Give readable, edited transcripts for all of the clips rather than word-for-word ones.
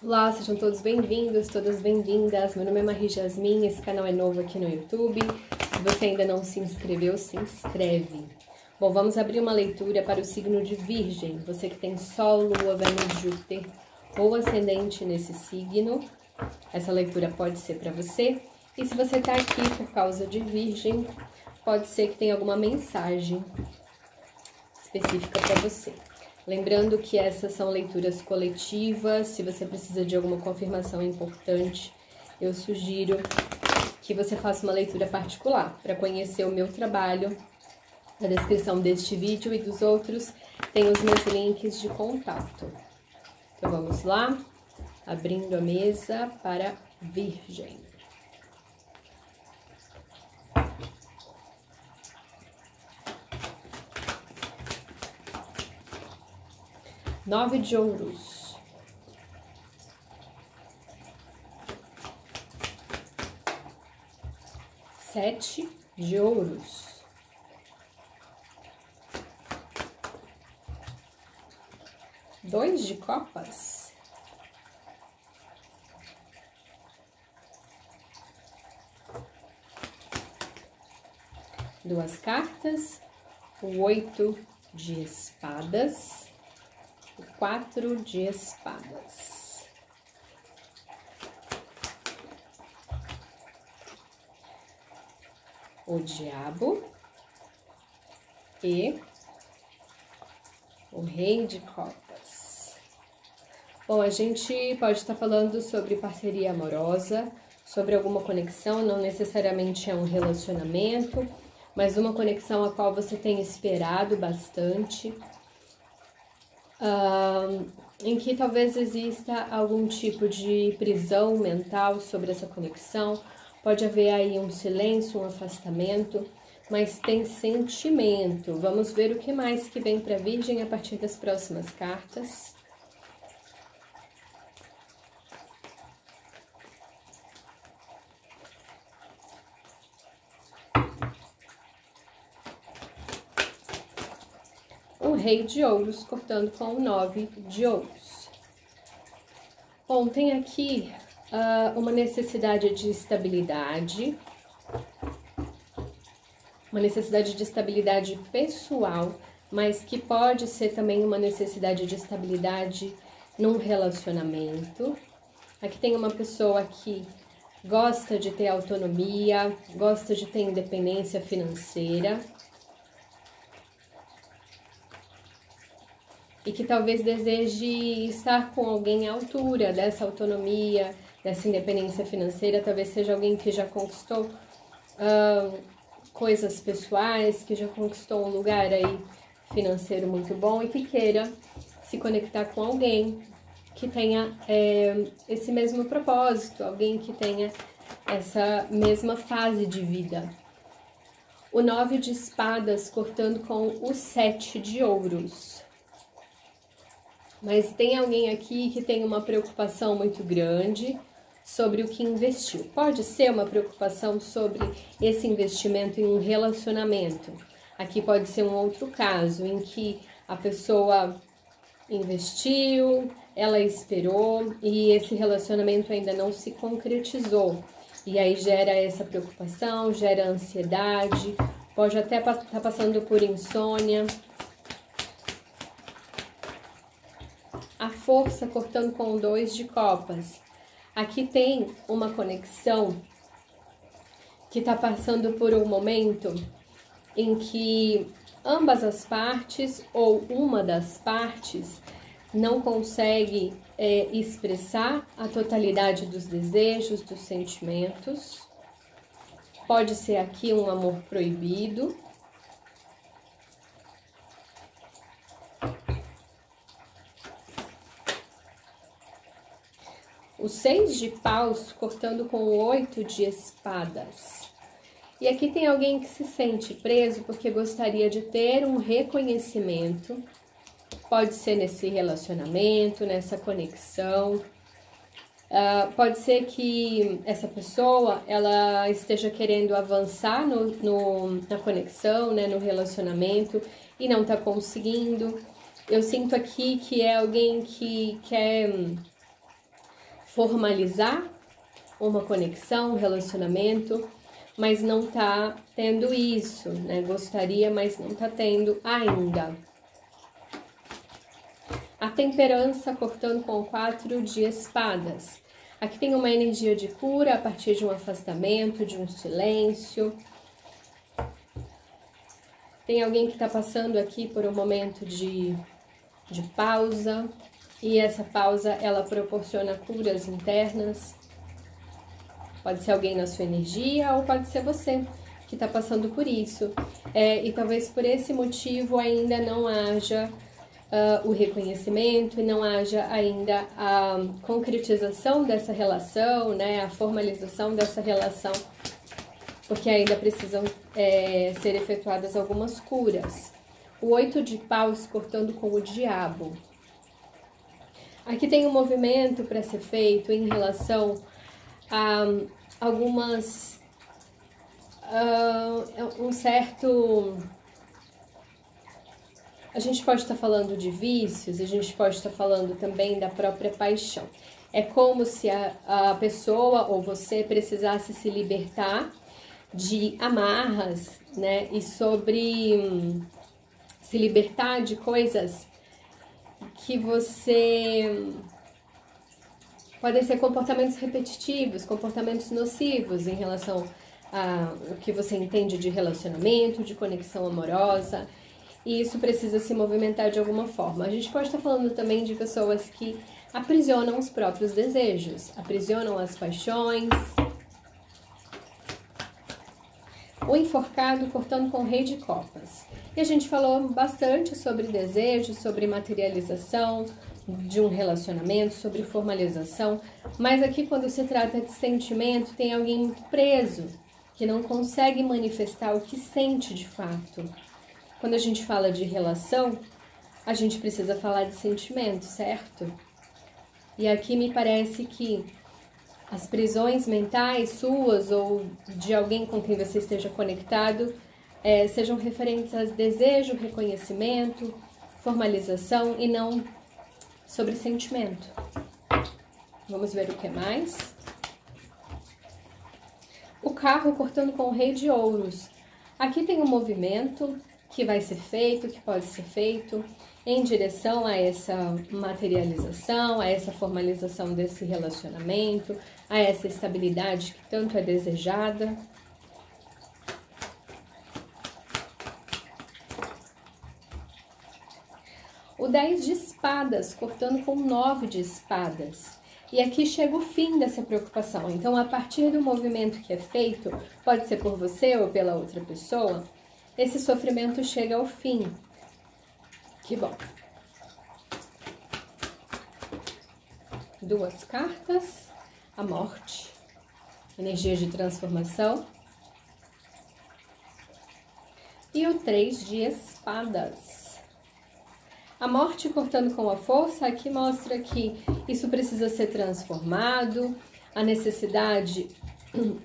Olá, sejam todos bem-vindos, todas bem-vindas. Meu nome é Marie Jasmin, esse canal é novo aqui no YouTube. Se você ainda não se inscreveu, se inscreve. Bom, vamos abrir uma leitura para o signo de Virgem. Você que tem Sol, Lua, Vênus, Júpiter ou ascendente nesse signo, essa leitura pode ser para você. E se você está aqui por causa de Virgem, pode ser que tenha alguma mensagem específica para você. Lembrando que essas são leituras coletivas, se você precisa de alguma confirmação importante, eu sugiro que você faça uma leitura particular. Para conhecer o meu trabalho, na descrição deste vídeo e dos outros, tem os meus links de contato. Então vamos lá, abrindo a mesa para Virgem. Nove de ouros. Sete de ouros. Dois de copas. Duas cartas. O 8 de espadas. 4 de espadas. O diabo e o rei de copas. Bom, a gente pode estar falando sobre parceria amorosa, sobre alguma conexão, não necessariamente é um relacionamento, mas uma conexão a qual você tem esperado bastante. Em que talvez exista algum tipo de prisão mental sobre essa conexão, pode haver aí um silêncio, um afastamento, mas tem sentimento. Vamos ver o que mais que vem para Virgem a partir das próximas cartas. O rei de ouros cortando com o 9 de ouros. Bom, tem aqui uma necessidade de estabilidade, pessoal, mas que pode ser também uma necessidade de estabilidade num relacionamento. Aqui tem uma pessoa que gosta de ter autonomia, gosta de ter independência financeira, e que talvez deseje estar com alguém à altura dessa autonomia, dessa independência financeira. Talvez seja alguém que já conquistou coisas pessoais, que já conquistou um lugar aí financeiro muito bom e que queira se conectar com alguém que tenha esse mesmo propósito, alguém que tenha essa mesma fase de vida. O 9 de espadas cortando com o 7 de ouros. Mas tem alguém aqui que tem uma preocupação muito grande sobre o que investiu. Pode ser uma preocupação sobre esse investimento em um relacionamento. Aqui pode ser um outro caso em que a pessoa investiu, ela esperou e esse relacionamento ainda não se concretizou. E aí gera essa preocupação, gera ansiedade, pode até estar passando por insônia. A força cortando com o 2 de copas. Aqui tem uma conexão que está passando por um momento em que ambas as partes ou uma das partes não consegue expressar a totalidade dos desejos, dos sentimentos. Pode ser aqui um amor proibido. O 6 de paus cortando com o 8 de espadas. E aqui tem alguém que se sente preso porque gostaria de ter um reconhecimento. Pode ser nesse relacionamento, nessa conexão. Pode ser que essa pessoa ela esteja querendo avançar na conexão, né, no relacionamento e não está conseguindo. Eu sinto aqui que é alguém que quer formalizar uma conexão, um relacionamento, mas não tá tendo isso, né? Gostaria, mas não tá tendo ainda. A temperança cortando com o 4 de espadas. Aqui tem uma energia de cura a partir de um afastamento, de um silêncio. Tem alguém que está passando aqui por um momento de pausa. E essa pausa, ela proporciona curas internas. Pode ser alguém na sua energia ou pode ser você que está passando por isso. E talvez por esse motivo ainda não haja o reconhecimento e não haja ainda a concretização dessa relação, né, a formalização dessa relação, porque ainda precisam ser efetuadas algumas curas. O 8 de paus cortando com o diabo. Aqui tem um movimento para ser feito em relação a algumas... um certo... A gente pode estar falando de vícios, a gente pode estar falando também da própria paixão. É como se a pessoa ou você precisasse se libertar de amarras, né? E sobre se libertar de coisas que você... Podem ser comportamentos repetitivos, comportamentos nocivos em relação ao que você entende de relacionamento, de conexão amorosa. E isso precisa se movimentar de alguma forma. A gente pode estar falando também de pessoas que aprisionam os próprios desejos, aprisionam as paixões. O enforcado cortando com o rei de copas. E a gente falou bastante sobre desejo, sobre materialização de um relacionamento, sobre formalização. Mas aqui, quando se trata de sentimento, tem alguém muito preso, que não consegue manifestar o que sente de fato. Quando a gente fala de relação, a gente precisa falar de sentimento, certo? E aqui me parece que as prisões mentais suas ou de alguém com quem você esteja conectado sejam referentes a desejo, reconhecimento, formalização e não sobre sentimento. Vamos ver o que mais. O carro cortando com o rei de ouros. Aqui tem um movimento que vai ser feito, que pode ser feito em direção a essa materialização, a essa formalização desse relacionamento, a essa estabilidade que tanto é desejada. O 10 de espadas, cortando com o 9 de espadas. E aqui chega o fim dessa preocupação. Então, a partir do movimento que é feito, pode ser por você ou pela outra pessoa, esse sofrimento chega ao fim. Que bom. 2 cartas. A morte. Energia de transformação. E o 3 de espadas. A morte cortando com a força, aqui mostra que isso precisa ser transformado. A necessidade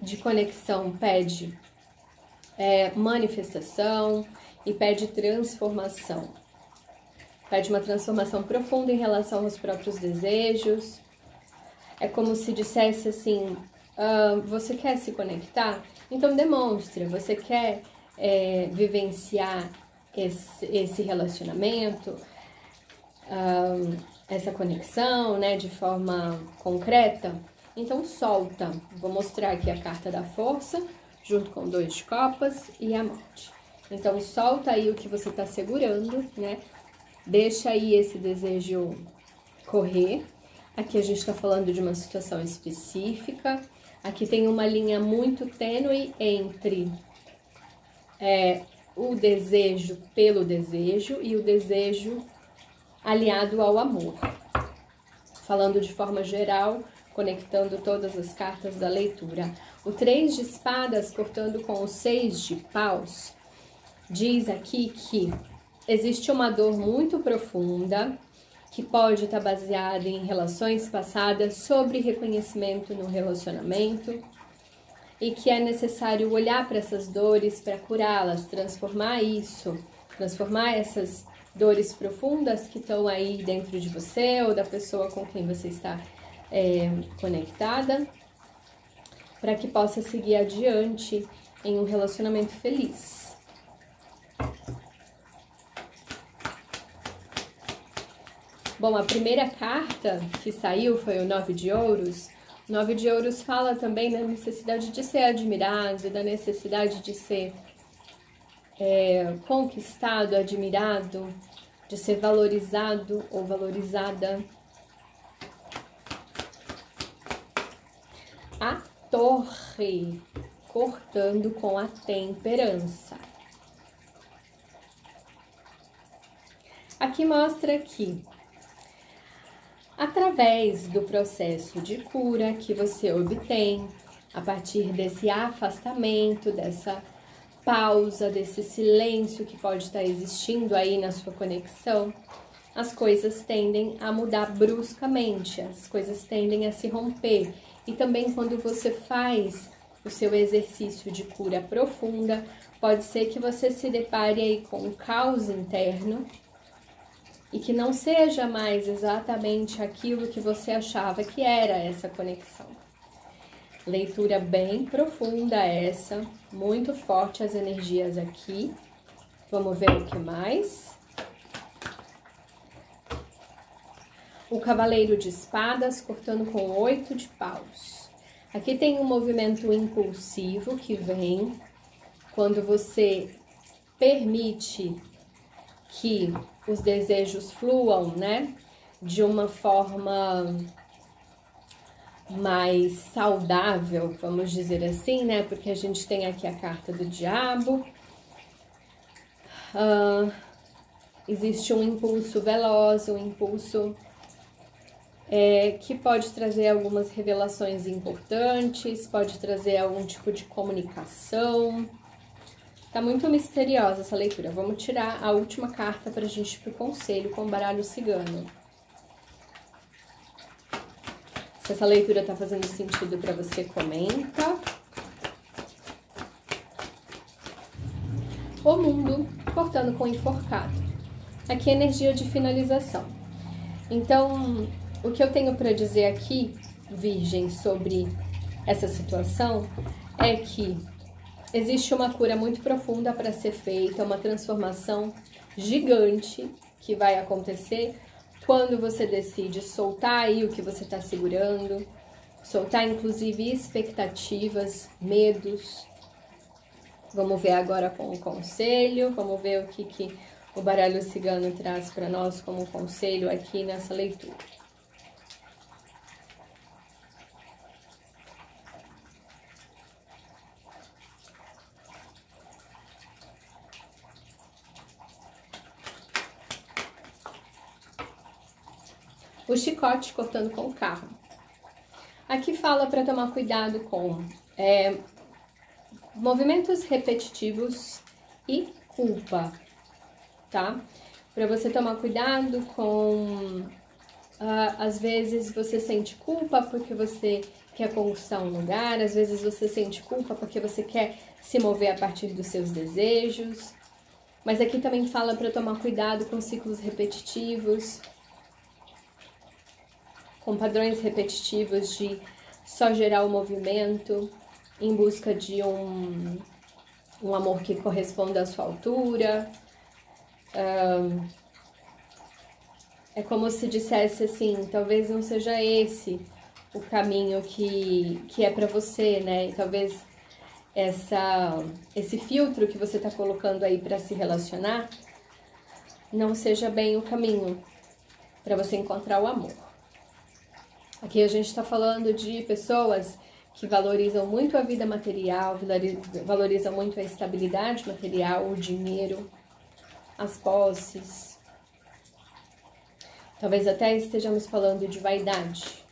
de conexão pede manifestação e pede transformação. Pede uma transformação profunda em relação aos próprios desejos. É como se dissesse assim, você quer se conectar? Então demonstra, você quer vivenciar esse relacionamento, essa conexão, né, de forma concreta? Então solta. Vou mostrar aqui a carta da força, junto com 2 de copas e a morte. Então, solta aí o que você tá segurando, né? Deixa aí esse desejo correr. Aqui a gente tá falando de uma situação específica. Aqui tem uma linha muito tênue entre o desejo pelo desejo e o desejo aliado ao amor. Falando de forma geral, conectando todas as cartas da leitura. O 3 de espadas cortando com o 6 de paus, diz aqui que existe uma dor muito profunda, que pode estar baseada em relações passadas, sobre reconhecimento no relacionamento, e que é necessário olhar para essas dores para curá-las, transformar essas dores profundas que estão aí dentro de você ou da pessoa com quem você está conectada, para que possa seguir adiante em um relacionamento feliz. Bom, a primeira carta que saiu foi o 9 de Ouros. O 9 de Ouros fala também da necessidade de ser admirado, da necessidade de ser conquistado, admirado, de ser valorizado ou valorizada. A Torre, cortando com a temperança. Aqui mostra que, através do processo de cura que você obtém, a partir desse afastamento, dessa pausa, desse silêncio que pode estar existindo aí na sua conexão, as coisas tendem a mudar bruscamente, as coisas tendem a se romper. E também quando você faz o seu exercício de cura profunda, pode ser que você se depare aí com um caos interno e que não seja mais exatamente aquilo que você achava que era essa conexão. Leitura bem profunda essa, muito forte as energias aqui. Vamos ver o que mais. O Cavaleiro de Espadas cortando com 8 de paus. Aqui tem um movimento impulsivo que vem quando você permite que os desejos fluam, né? De uma forma mais saudável, vamos dizer assim, né? Porque a gente tem aqui a carta do Diabo. Existe um impulso veloz, um impulso que pode trazer algumas revelações importantes, pode trazer algum tipo de comunicação. Tá muito misteriosa essa leitura. Vamos tirar a última carta pra gente ir pro conselho com o baralho cigano. Se essa leitura tá fazendo sentido pra você, comenta. O mundo cortando com enforcado. Aqui é energia de finalização. Então, o que eu tenho para dizer aqui, Virgem, sobre essa situação é que existe uma cura muito profunda para ser feita, uma transformação gigante que vai acontecer quando você decide soltar aí o que você está segurando, soltar inclusive expectativas, medos. Vamos ver agora com o conselho, vamos ver o que o baralho cigano traz para nós como conselho aqui nessa leitura. O chicote cortando com o carro. Aqui fala para tomar cuidado com movimentos repetitivos e culpa, tá? Para você tomar cuidado com... às vezes você sente culpa porque você quer conquistar um lugar, às vezes você sente culpa porque você quer se mover a partir dos seus desejos. Mas aqui também fala para tomar cuidado com ciclos repetitivos, com padrões repetitivos de só gerar o movimento em busca de um amor que corresponda à sua altura. É como se dissesse assim, talvez não seja esse o caminho que é para você, né? E talvez esse filtro que você tá colocando aí para se relacionar não seja bem o caminho para você encontrar o amor. Aqui a gente está falando de pessoas que valorizam muito a vida material, valorizam muito a estabilidade material, o dinheiro, as posses. Talvez até estejamos falando de vaidade.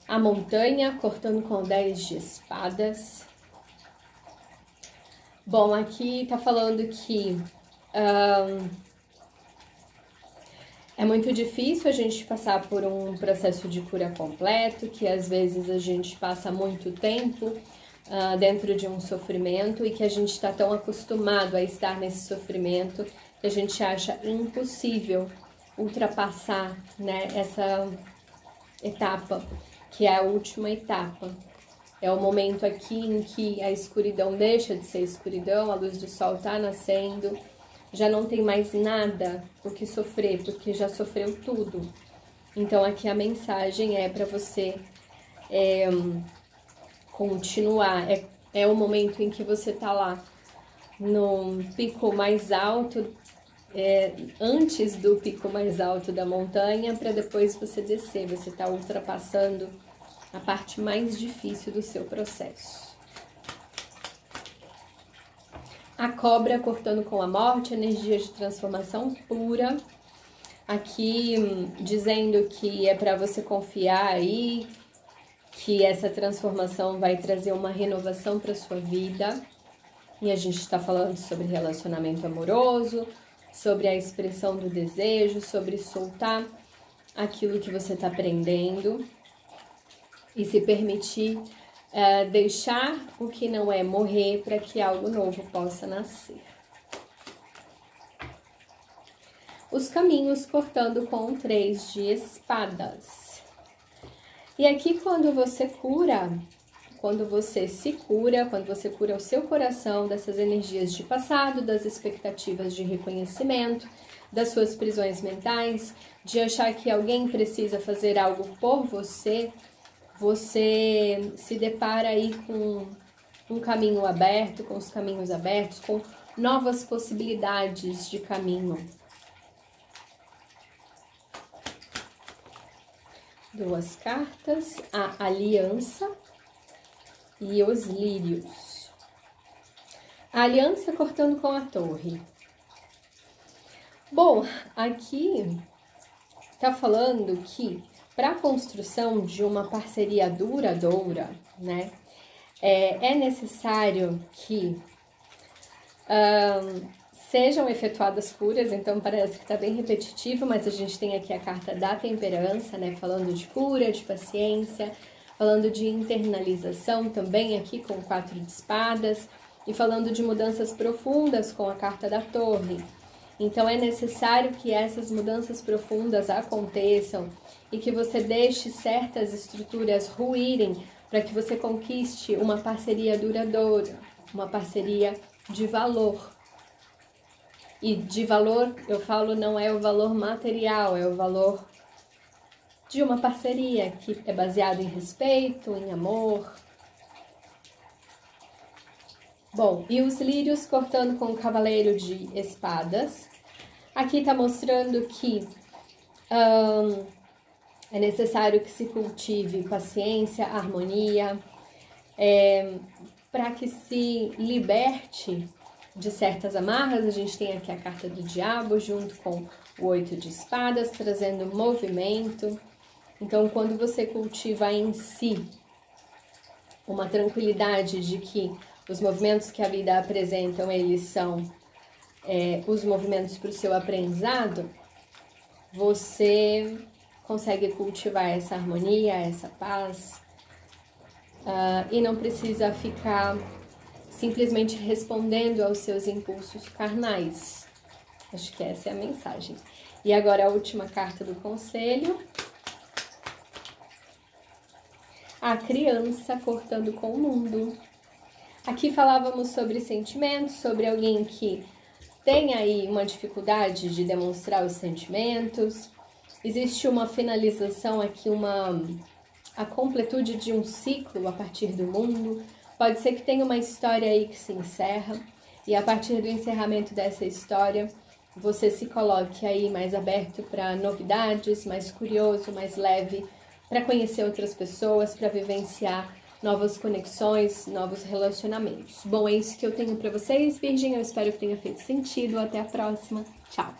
A montanha, cortando com 10 de espadas. Bom, aqui tá falando que é muito difícil a gente passar por um processo de cura completo, que às vezes a gente passa muito tempo dentro de um sofrimento e que a gente está tão acostumado a estar nesse sofrimento que a gente acha impossível ultrapassar, né, essa etapa, que é a última etapa. É o momento aqui em que a escuridão deixa de ser escuridão, a luz do sol está nascendo, já não tem mais nada o que sofrer, porque já sofreu tudo. Então aqui a mensagem é para você continuar, é o momento em que você tá lá no pico mais alto, antes do pico mais alto da montanha, para depois você descer, você tá ultrapassando a parte mais difícil do seu processo. A cobra cortando com a morte, energia de transformação pura. Aqui dizendo que é para você confiar aí, que essa transformação vai trazer uma renovação para sua vida. E a gente está falando sobre relacionamento amoroso, sobre a expressão do desejo, sobre soltar aquilo que você está aprendendo e se permitir deixar o que não é morrer para que algo novo possa nascer. Os caminhos cortando com 3 de espadas. E aqui quando você cura, quando você se cura, quando você cura o seu coração dessas energias de passado, das expectativas de reconhecimento, das suas prisões mentais, de achar que alguém precisa fazer algo por você, você se depara aí com um caminho aberto, com os caminhos abertos, com novas possibilidades de caminho. 2 cartas, a aliança e os lírios. A aliança cortando com a torre. Bom, aqui tá falando que para a construção de uma parceria duradoura, né, é necessário que sejam efetuadas curas. Então parece que está bem repetitivo, mas a gente tem aqui a carta da temperança, né, falando de cura, de paciência, falando de internalização também aqui com 4 de espadas e falando de mudanças profundas com a carta da torre. Então é necessário que essas mudanças profundas aconteçam e que você deixe certas estruturas ruírem para que você conquiste uma parceria duradoura, uma parceria de valor. E de valor, eu falo, não é o valor material, é o valor de uma parceria que é baseado em respeito, em amor. Bom, e os lírios cortando com o cavaleiro de espadas. Aqui tá mostrando que é necessário que se cultive paciência, harmonia, para que se liberte de certas amarras. A gente tem aqui a carta do diabo junto com o 8 de espadas, trazendo movimento. Então, quando você cultiva em si uma tranquilidade de que os movimentos que a vida apresentam, eles são os movimentos para o seu aprendizado, você consegue cultivar essa harmonia, essa paz, e não precisa ficar simplesmente respondendo aos seus impulsos carnais. Acho que essa é a mensagem. E agora a última carta do conselho. A criança cortando com o mundo. Aqui falávamos sobre sentimentos, sobre alguém que tem aí uma dificuldade de demonstrar os sentimentos. Existe uma finalização aqui, a completude de um ciclo a partir do mundo. Pode ser que tenha uma história aí que se encerra e a partir do encerramento dessa história você se coloque aí mais aberto para novidades, mais curioso, mais leve, para conhecer outras pessoas, para vivenciar novas conexões, novos relacionamentos. Bom, é isso que eu tenho para vocês, Virgem. Eu espero que tenha feito sentido. Até a próxima. Tchau!